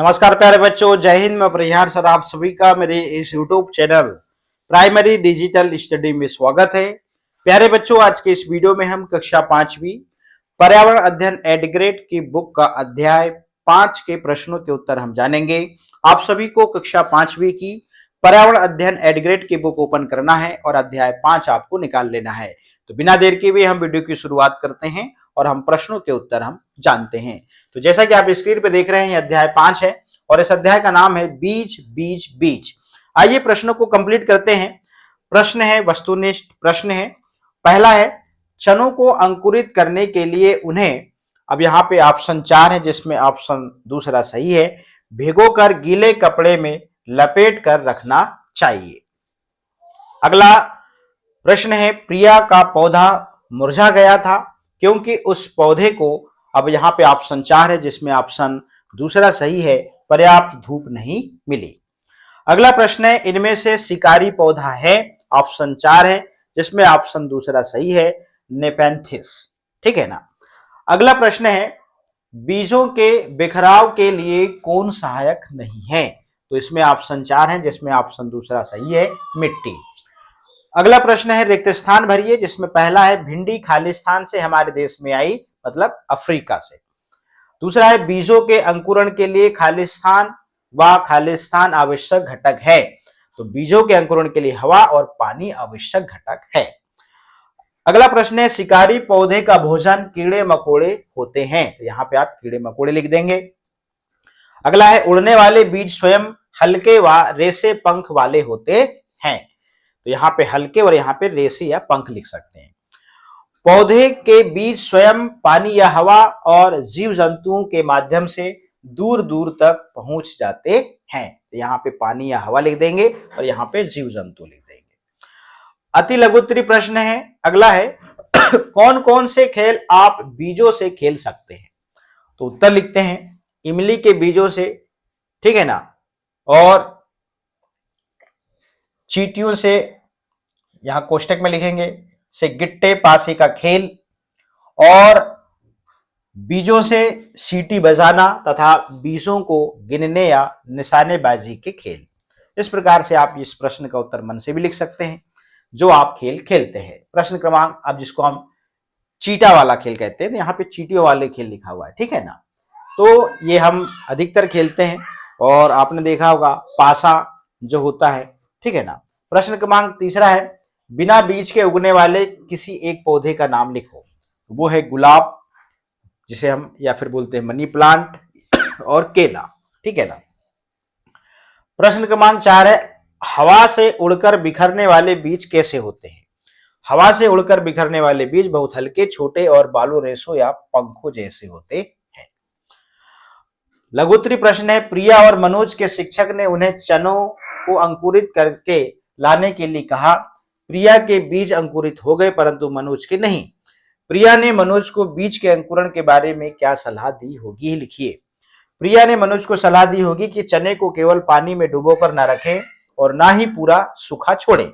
नमस्कार प्यारे बच्चों, जय हिंद। मैं प्रयार सर आप सभी का मेरे इस YouTube channel primary digital study में स्वागत है। प्यारे बच्चों, आज के इस वीडियो में हम कक्षा 5वीं पर्यावरण अध्ययन एड ग्रेड की बुक का अध्याय 5 के प्रश्नों के उत्तर हम जानेंगे। आप सभी को कक्षा 5वीं की पर्यावरण अध्ययन एड ग्रेड की बुक ओपन करना है और अध्याय 5 आपको निकाल लेना है। तो बिना देर के हुए हम वीडियो की शुरुआत करते हैं और हम प्रश्नों के उत्तर हम जानते हैं। तो जैसा कि आप स्क्रीन पे देख रहे हैं, अध्याय 5 है और इस अध्याय का नाम है बीज बीज बीज। आइए प्रश्नों को कंप्लीट करते हैं। प्रश्न है वस्तुनिष्ठ प्रश्न है। पहला है, चनों को अंकुरित करने के लिए उन्हें, अब यहाँ पे ऑप्शन 4 है जिसमें ऑप्शन दूसरा सही है, भिगोकर गीले कपड़े में लपेट कर रखना चाहिए। अगला प्रश्न है, प्रिया का पौधा मुरझा गया था क्योंकि उस पौधे को, अब यहाँ पे ऑप्शन 4 है जिसमें ऑप्शन दूसरा सही है, पर्याप्त धूप नहीं मिली। अगला प्रश्न है, इनमें से शिकारी पौधा है, ऑप्शन 4 है जिसमें ऑप्शन दूसरा सही है, नेपेंथिस। ठीक है ना। अगला प्रश्न है, बीजों के बिखराव के लिए कौन सहायक नहीं है? तो इसमें ऑप्शन 4 है जिसमें ऑप्शन दूसरा सही है, मिट्टी। अगला प्रश्न है, रिक्त स्थान भरिए, जिसमें पहला है, भिंडी खालिस्तान से हमारे देश में आई, मतलब अफ्रीका से। दूसरा है, बीजों के अंकुरण के लिए खालिस्तान व खालिस्तान आवश्यक घटक है। तो बीजों के अंकुरण के लिए हवा और पानी आवश्यक घटक है। अगला प्रश्न है, शिकारी पौधे का भोजन कीड़े मकोड़े होते हैं। तो यहाँ पे आप कीड़े मकोड़े लिख देंगे। अगला है, उड़ने वाले बीज स्वयं हल्के व रेसे पंख वाले होते हैं। तो यहाँ पे हल्के और यहाँ पे रेसे या पंख लिख सकते हैं। पौधे के बीज स्वयं पानी या हवा और जीव जंतुओं के माध्यम से दूर दूर तक पहुंच जाते हैं। तो यहाँ पे पानी या हवा लिख देंगे और यहाँ पे जीव जंतु लिख देंगे। अति लघुत्तरी प्रश्न है। अगला है, कौन कौन से खेल आप बीजों से खेल सकते हैं? तो उत्तर लिखते हैं, इमली के बीजों से, ठीक है ना, और चींटियों से, यहां कोष्टक में लिखेंगे, से गिट्टे पासे का खेल, और बीजों से सीटी बजाना तथा बीजों को गिनने या निशानेबाजी के खेल। इस प्रकार से आप इस प्रश्न का उत्तर मन से भी लिख सकते हैं जो आप खेल खेलते हैं। प्रश्न क्रमांक, अब जिसको हम चीटा वाला खेल कहते हैं, तो यहाँ पे चीटियों वाले खेल लिखा हुआ है, ठीक है ना। तो ये हम अधिकतर खेलते हैं और आपने देखा होगा पासा जो होता है, ठीक है ना। प्रश्न क्रमांक तीसरा है, बिना बीज के उगने वाले किसी एक पौधे का नाम लिखो। वो है गुलाब, जिसे हम या फिर बोलते हैं मनी प्लांट, और केला, ठीक है ना। प्रश्न क्रमांक 4 है, हवा से उड़कर बिखरने वाले बीज कैसे होते हैं? हवा से उड़कर बिखरने वाले बीज बहुत हल्के, छोटे और बालों रेशों या पंखों जैसे होते हैं। लघुत्तरी प्रश्न है, प्रिया और मनोज के शिक्षक ने उन्हें चनों को अंकुरित करके लाने के लिए कहा। प्रिया के बीज अंकुरित हो गए परंतु मनोज के नहीं। प्रिया ने मनोज को बीज के अंकुरण के बारे में क्या सलाह दी होगी? लिखिए। प्रिया ने मनोज को सलाह दी होगी कि चने को केवल पानी में डुबोकर न रखें और ना ही पूरा सूखा छोड़ें।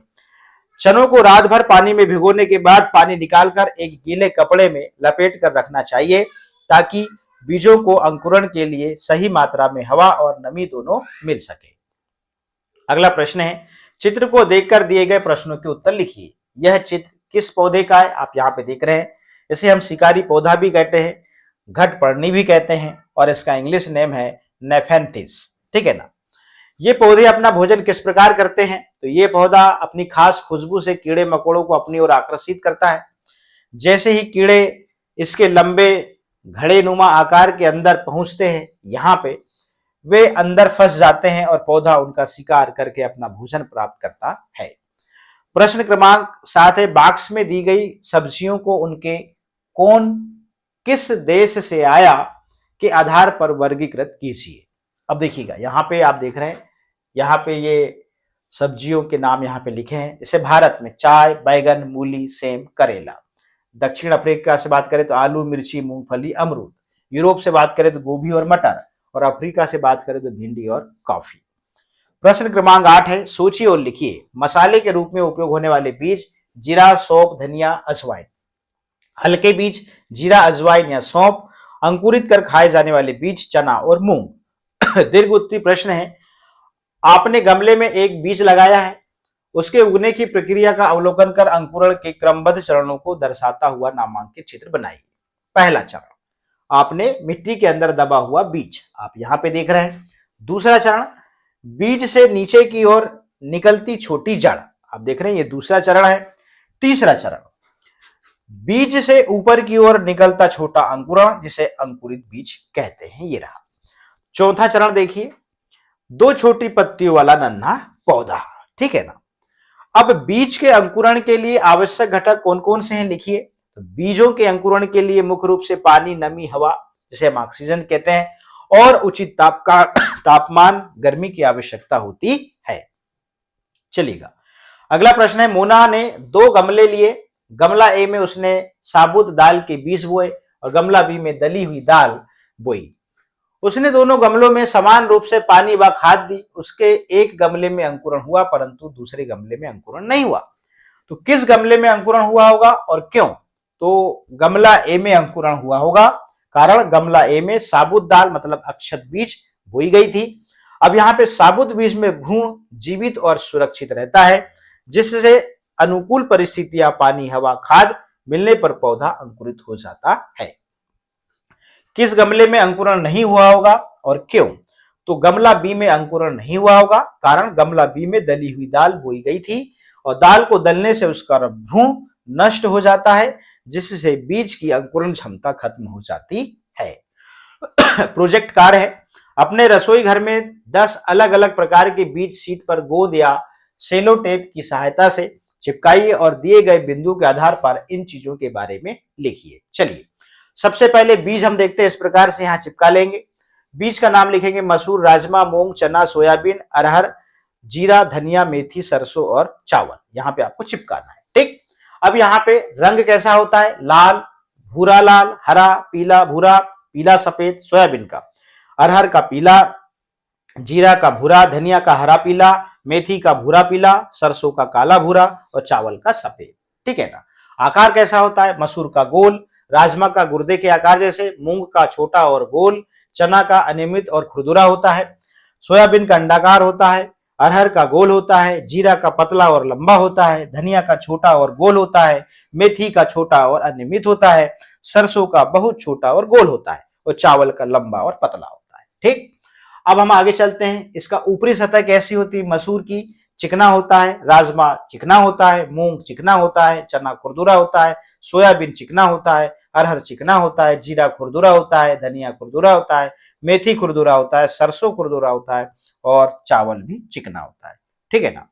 चनों को रात भर पानी में भिगोने के बाद पानी निकालकर एक गीले कपड़े में लपेट कर रखना चाहिए ताकि बीजों को अंकुरण के लिए सही मात्रा में हवा और नमी दोनों मिल सके। अगला प्रश्न है, चित्र को देखकर दिए गए प्रश्नों के उत्तर लिखिए। यह चित्र किस पौधे का है? आप यहाँ पे देख रहे हैं, इसे हम शिकारी पौधा भी कहते हैं, घटपर्णी भी कहते हैं, और इसका इंग्लिश नेम है नेफेंथिस, ठीक है ना। ये पौधे अपना भोजन किस प्रकार करते हैं? तो ये पौधा अपनी खास खुशबू से कीड़े मकोड़ों को अपनी ओर आकर्षित करता है। जैसे ही कीड़े इसके लंबे घड़े नुमा आकार के अंदर पहुंचते हैं, यहाँ पे वे अंदर फंस जाते हैं और पौधा उनका शिकार करके अपना भोजन प्राप्त करता है। प्रश्न क्रमांक 7 है, बॉक्स में दी गई सब्जियों को उनके कौन किस देश से आया के आधार पर वर्गीकृत कीजिए। अब देखिएगा, यहाँ पे आप देख रहे हैं, यहाँ पे ये सब्जियों के नाम यहाँ पे लिखे हैं। जैसे भारत में चाय, बैगन, मूली, सेम, करेला। दक्षिण अफ्रीका से बात करें तो आलू, मिर्ची, मूंगफली, अमरूद। यूरोप से बात करें तो गोभी और मटर, और अफ्रीका से बात करें तो भिंडी और कॉफी। प्रश्न क्रमांक 8 है, सोचिए और लिखिए। मसाले के रूप में उपयोग होने वाले बीज जीरा, सौंफ, धनिया, अजवाइन। हल्के बीज जीरा, अजवाइन या सौंफ। अंकुरित कर खाए जाने वाले बीज चना और मूंग। दीर्घ उत्तरी प्रश्न है, आपने गमले में एक बीज लगाया है, उसके उगने की प्रक्रिया का अवलोकन कर अंकुरण के क्रमबद्ध चरणों को दर्शाता हुआ नामांकित चित्र बनाइए। पहला चरण, आपने मिट्टी के अंदर दबा हुआ बीज आप यहां पे देख रहे हैं। दूसरा चरण, बीज से नीचे की ओर निकलती छोटी जड़, आप देख रहे हैं, ये दूसरा चरण है। तीसरा चरण, बीज से ऊपर की ओर निकलता छोटा अंकुरण, जिसे अंकुरित बीज कहते हैं, ये रहा। चौथा चरण देखिए, दो छोटी पत्तियों वाला नन्हा पौधा, ठीक है ना। अब बीज के अंकुरण के लिए आवश्यक घटक कौन कौन से हैं लिखिए। तो बीजों के अंकुरण के लिए मुख्य रूप से पानी, नमी, हवा, जिसे हम ऑक्सीजन कहते हैं, और उचित तापमान, गर्मी की आवश्यकता होती है। चलिएगा, अगला प्रश्न है, मोना ने 2 गमले लिए। गमला ए में उसने साबुत दाल के बीज बोए और गमला बी में दली हुई दाल बोई। उसने दोनों गमलों में समान रूप से पानी व खाद दी। उसके एक गमले में अंकुरण हुआ परंतु दूसरे गमले में अंकुरण नहीं हुआ। तो किस गमले में अंकुरण हुआ होगा और क्यों? तो गमला ए में अंकुरण हुआ होगा, कारण गमला ए में साबुत दाल मतलब अक्षत बीज बोई गई थी। अब यहाँ पे साबुत बीज में भ्रूण जीवित और सुरक्षित रहता है, जिससे अनुकूल परिस्थितियां, पानी, हवा, खाद मिलने पर पौधा अंकुरित हो जाता है। किस गमले में अंकुरण नहीं हुआ होगा और क्यों? तो गमला बी में अंकुरण नहीं हुआ होगा, कारण गमला बी में दली हुई दाल बोई गई थी और दाल को दलने से उसका भ्रूण नष्ट हो जाता है, जिससे बीज की अंकुरण क्षमता खत्म हो जाती है। प्रोजेक्ट कार्य है, अपने रसोई घर में 10 अलग अलग प्रकार के बीज शीट पर गोंद या सेलो टेप की सहायता से चिपकाइए और दिए गए बिंदु के आधार पर इन चीजों के बारे में लिखिए। चलिए, सबसे पहले बीज हम देखते हैं, इस प्रकार से यहां चिपका लेंगे। बीज का नाम लिखेंगे मसूर, राजमा, मूंग, चना, सोयाबीन, अरहर, जीरा, धनिया, मेथी, सरसों और चावल। यहां पे आपको चिपकाना है, ठीक। अब यहाँ पे रंग कैसा होता है? लाल, भूरा लाल, हरा, पीला, भूरा, पीला सफेद सोयाबीन का, अरहर का पीला, जीरा का भूरा, धनिया का हरा पीला, मेथी का भूरा पीला, सरसों का काला भूरा और चावल का सफेद, ठीक है ना। आकार कैसा होता है? मसूर का गोल, राजमा का गुर्दे के आकार जैसे, मूंग का छोटा और गोल, चना का अनियमित और खुरदुरा होता है, सोयाबीन का अंडाकार होता है, अरहर का गोल होता है, जीरा का पतला और लंबा होता है, धनिया का छोटा और गोल होता है, मेथी का छोटा और अनियमित होता है, सरसों का बहुत छोटा और गोल होता है और चावल का लंबा और पतला होता है, ठीक। अब हम आगे चलते हैं, इसका ऊपरी सतह कैसी होती है? मसूर की चिकना होता है, राजमा चिकना होता है, मूंग चिकना होता है, चना खुरदुरा होता है, सोयाबीन चिकना होता है, अरहर चिकना होता है, जीरा खुरदुरा होता है, धनिया खुरदुरा होता है, मेथी खुरदुरा होता है, सरसों खुरदुरा होता है और चावल भी चिकना होता है, ठीक है ना।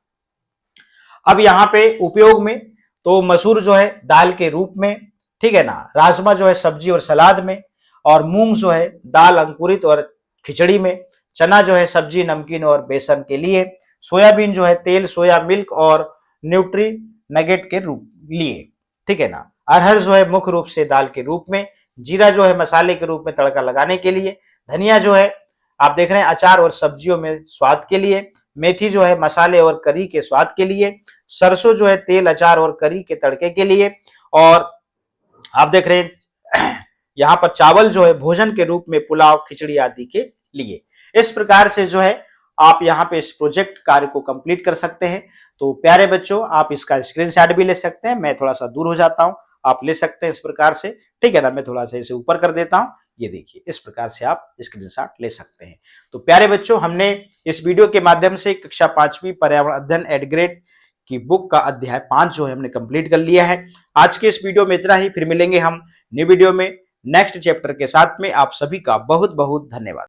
अब यहाँ पे उपयोग में, तो मसूर जो है दाल के रूप में, ठीक है ना, राजमा जो है सब्जी और सलाद में, और मूंग जो है दाल अंकुरित और खिचड़ी में, चना जो है सब्जी, नमकीन और बेसन के लिए, सोयाबीन जो है तेल, सोया मिल्क और न्यूट्री नगेट के रूप लिए, ठीक है ना। अरहर जो है मुख्य रूप से दाल के रूप में, जीरा जो है मसाले के रूप में तड़का लगाने के लिए, धनिया जो है आप देख रहे हैं अचार और सब्जियों में स्वाद के लिए, मेथी जो है मसाले और करी के स्वाद के लिए, सरसों जो है तेल, अचार और करी के तड़के के लिए, और आप देख रहे हैं यहाँ पर चावल जो है भोजन के रूप में, पुलाव, खिचड़ी आदि के लिए। इस प्रकार से जो है आप यहाँ पे इस प्रोजेक्ट कार्य को कंप्लीट कर सकते हैं। तो प्यारे बच्चों, आप इसका स्क्रीनशॉट भी ले सकते हैं, मैं थोड़ा सा दूर हो जाता हूँ, आप ले सकते हैं इस प्रकार से, ठीक है ना। मैं थोड़ा सा इसे ऊपर कर देता हूँ, ये देखिए, इस प्रकार से आप स्क्रीनशॉट ले सकते हैं। तो प्यारे बच्चों, हमने इस वीडियो के माध्यम से कक्षा 5वीं पर्यावरण अध्ययन एड ग्रेड की बुक का अध्याय 5 जो है हमने कंप्लीट कर लिया है। आज के इस वीडियो में इतना ही, फिर मिलेंगे हम न्यू वीडियो में नेक्स्ट चैप्टर के साथ में। आप सभी का बहुत बहुत धन्यवाद।